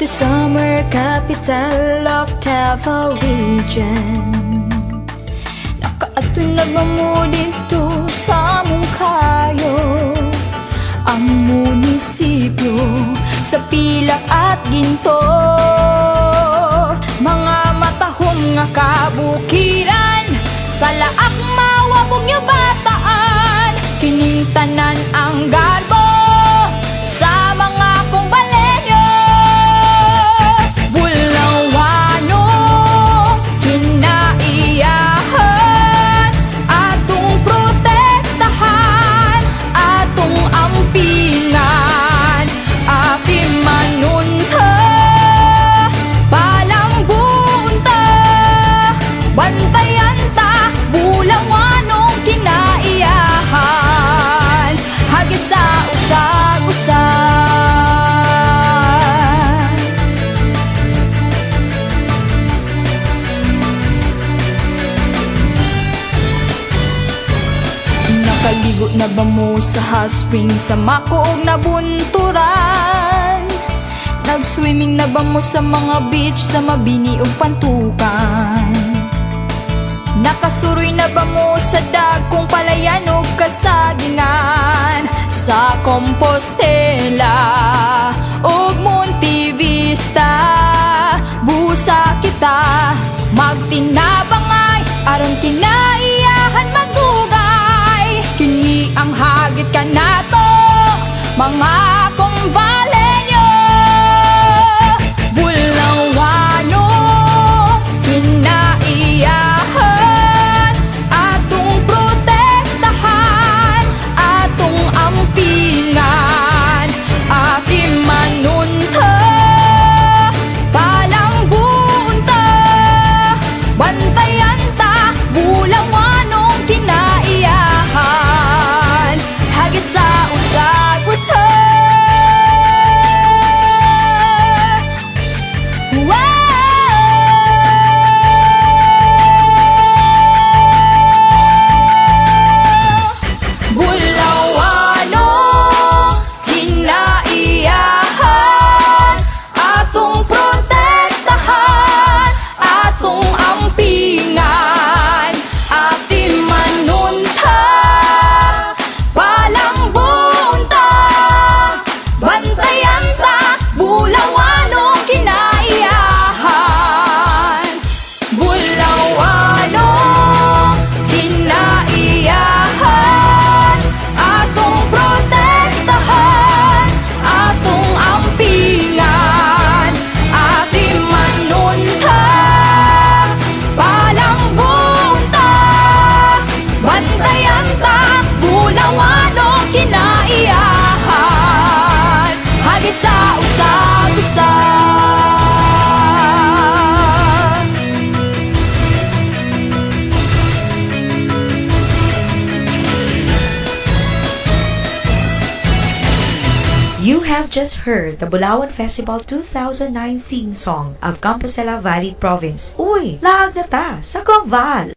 the summer capital of Davao Region. Nakaatoy na ba mo dito sa among kayo? Ang munisipyo sa Pilak at Ginto, mga matahom nga kabukiran, sa laak mawabog nyo bataan, kining tanan ang garbo sa mga kong balenyo. Bulawano, kinaiyahan, atong protektahan, atong ampingan, ati manunta, palambuon ta, bantayan ta, bulawanong kinaiyahan, hagit sa usag-usag. Nakaligo na ba mo sa hot spring sa makuog na bunturan? Nag-swimming na ba mo sa mga beach sa Mabini ug Pantukan? Nakasuroy na ba mo sa dagkong palayan ug kasagingan, sa Compostela ug Montevista? Busa kita magtinabangay aron kinaiyahan magdugay, kini ang hagit ka nato mga kumbalenyo. Bulawano, kinaiyahan, atong protektahan, atong ampingan, ati manunta, palambuon ta, bantayan ta, bulawanong kinaiyahan, hagit sa usag-usag. You have just heard the Bulawan Festival 2009 theme song of Compostela Valley Province. Uy, laag na ta sa Kongval!